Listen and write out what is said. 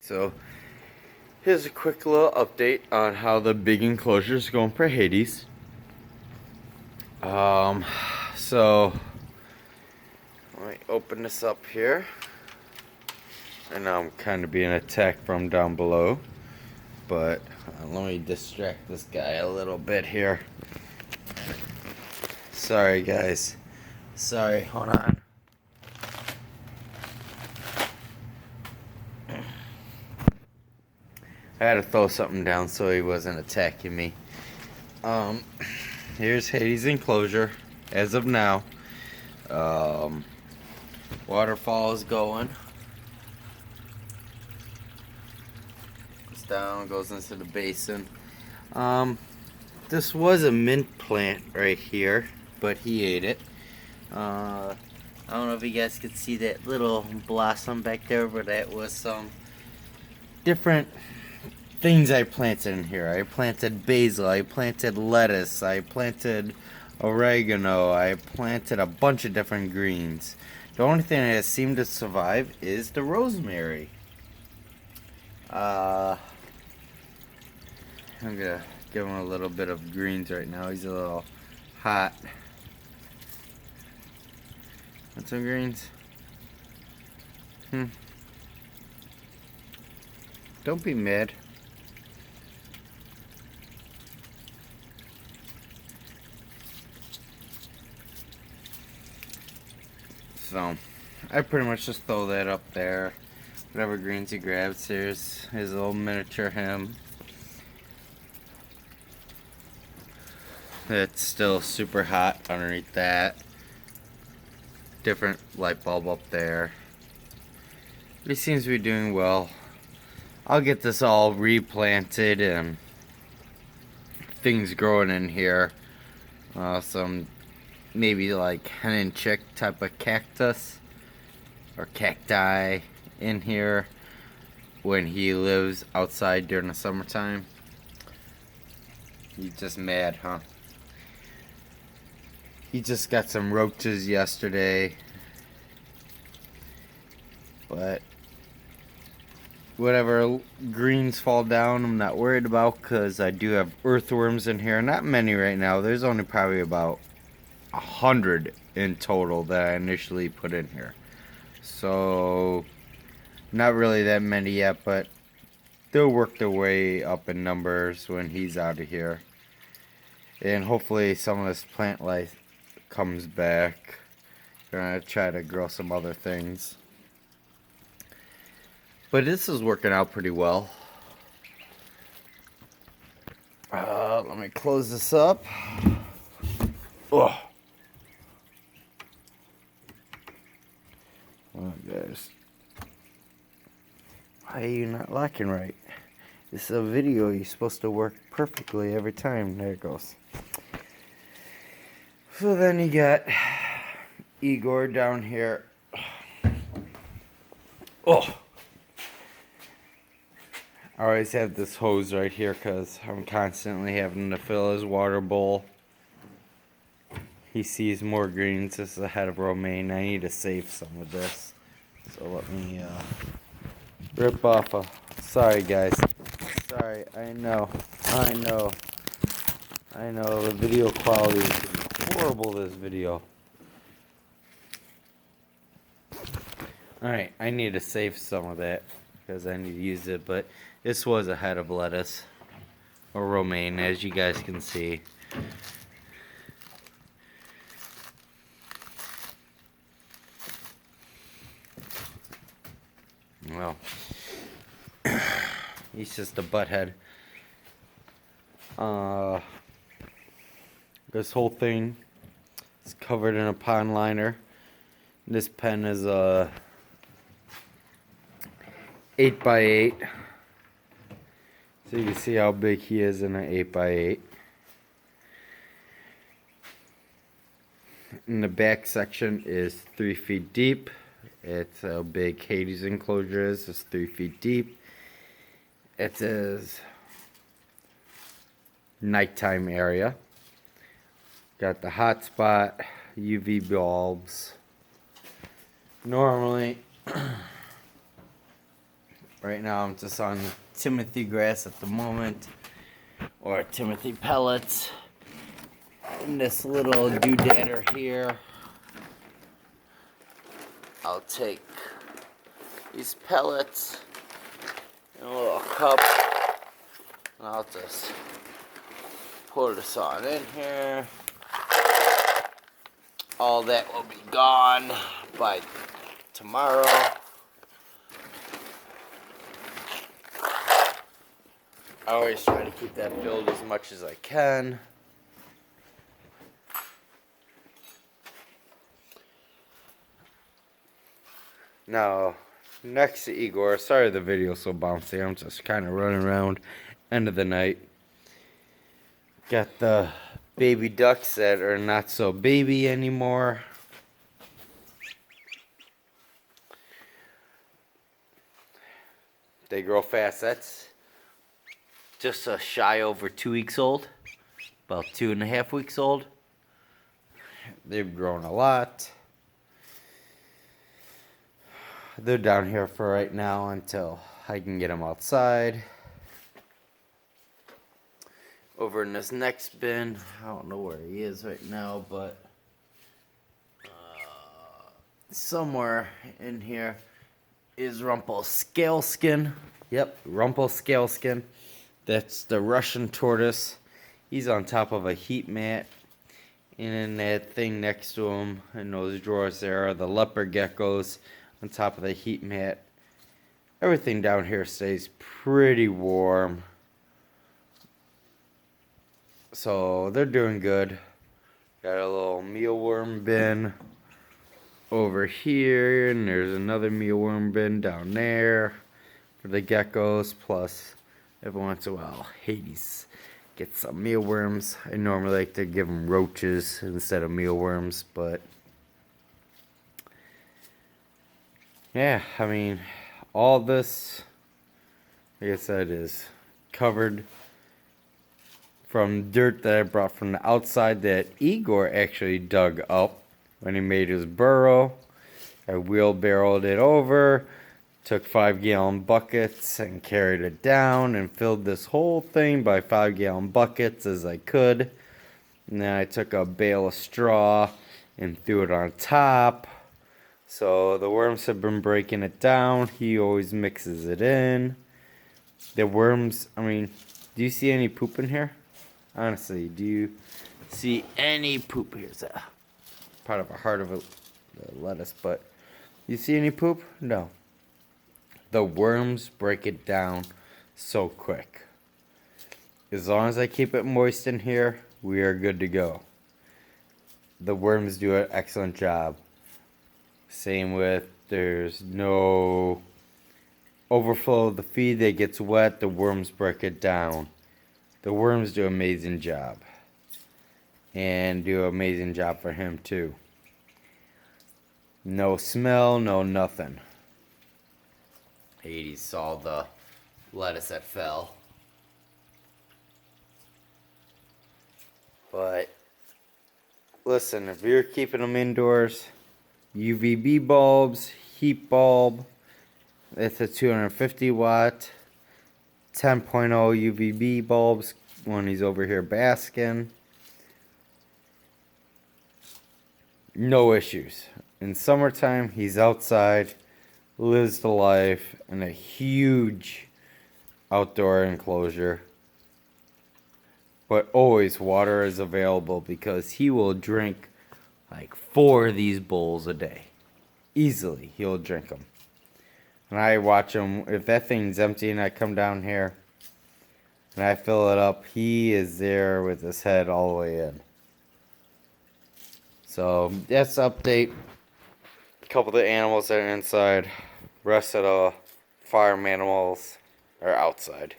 So here's a quick little update on how the big enclosure is going for Hades. So let me open this up here. I know I'm kind of being attacked from down below, but let me distract this guy a little bit here. Sorry guys. Sorry, hold on. I had to throw something down so he wasn't attacking me. Here's Hades' enclosure as of now. Waterfall is going. It's down, goes into the basin. This was a mint plant right here, but he ate it. I don't know if you guys could see that little blossom back there, but that was some different things I planted in here. I planted basil, I planted lettuce, I planted oregano, I planted a bunch of different greens. The only thing that has seemed to survive is the rosemary. I'm gonna give him a little bit of greens right now. He's a little hot. Want some greens? Don't be mad. So, I pretty much just throw that up there. Whatever greens he grabs. Here's his little miniature him. It's still super hot underneath that. Different light bulb up there. But he seems to be doing well. I'll get this all replanted and things growing in here. Some maybe like hen and chick type of cactus or cacti in here when he lives outside during the summertime. He's just mad, huh? He just got some roaches yesterday, but whatever greens fall down I'm not worried about, because I do have earthworms in here. Not many right now. There's only probably about 100 in total that I initially put in here, so not really that many yet, but they'll work their way up in numbers when he's out of here, and hopefully some of this plant life comes back. Gonna try to grow some other things, but this is working out pretty well. Let me close this up. Oh, guys, why are you not locking right? This is a video. You're supposed to work perfectly every time. There it goes. So then you got Igor down here. Oh, I always have this hose right here because I'm constantly having to fill his water bowl. He sees more greens. This is a head of romaine. I need to save some of this. So let me rip off a... Sorry guys. Sorry, I know. The video quality is horrible this video. Alright, I need to save some of that because I need to use it, but this was a head of lettuce or romaine, as you guys can see. Well, he's just a butthead. This whole thing is covered in a pond liner. This pen is a 8x8. So you can see how big he is in an 8x8. In the back section is 3 feet deep. It's how big Hades' enclosure is. It's 3 feet deep. It's his nighttime area. Got the hotspot, UV bulbs. Normally, Right now I'm just on Timothy grass at the moment, or Timothy pellets. And this little doodader here, I'll take these pellets in a little cup, and I'll just pour this on in here. All that will be gone by tomorrow. I always try to keep that filled as much as I can. Now, next to Igor, sorry the video's so bouncy, I'm just kind of running around, end of the night. Got the baby ducks that are not so baby anymore. They grow fast. That's just a shy over 2 weeks old, about 2.5 weeks old. They've grown a lot. They're down here for right now until I can get them outside. Over in this next bin, I don't know where he is right now, but somewhere in here is Rumpelstiltskin. Yep, Rumpelstiltskin. That's the Russian tortoise. He's on top of a heat mat. And in that thing next to him, in those drawers there, are the leopard geckos on top of the heat mat. Everything down here stays pretty warm. So they're doing good. Got a little mealworm bin over here, and there's another mealworm bin down there for the geckos. Plus, every once in a while, Hades gets some mealworms. I normally like to give them roaches instead of mealworms, but yeah, I mean, all this, like I said, is covered from dirt that I brought from the outside that Igor actually dug up when he made his burrow. I wheelbarrowed it over, took 5-gallon buckets and carried it down and filled this whole thing by 5-gallon buckets as I could. And then I took a bale of straw and threw it on top. So the worms have been breaking it down. He always mixes it in. The worms, I mean, do you see any poop in here? Honestly, do you see any poop? Here's a part of a heart of a lettuce, but you see any poop? No. The worms break it down so quick. As long as I keep it moist in here, we are good to go. The worms do an excellent job. Same with, there's no overflow of the feed that gets wet, the worms break it down. The worms do an amazing job. And do an amazing job for him too. No smell, no nothing. Hades saw the lettuce that fell. But listen, if you're keeping them indoors, UVB bulbs, heat bulb, it's a 250 watt, 10.0 UVB bulbs when he's over here basking. No issues. In summertime, he's outside, lives the life in a huge outdoor enclosure. But always water is available because he will drink like 4 of these bowls a day. Easily, he'll drink them. And I watch him, if that thing's empty and I come down here and I fill it up, he is there with his head all the way in. So, that's the update. A couple of the animals that are inside. Rest of the farm animals are outside.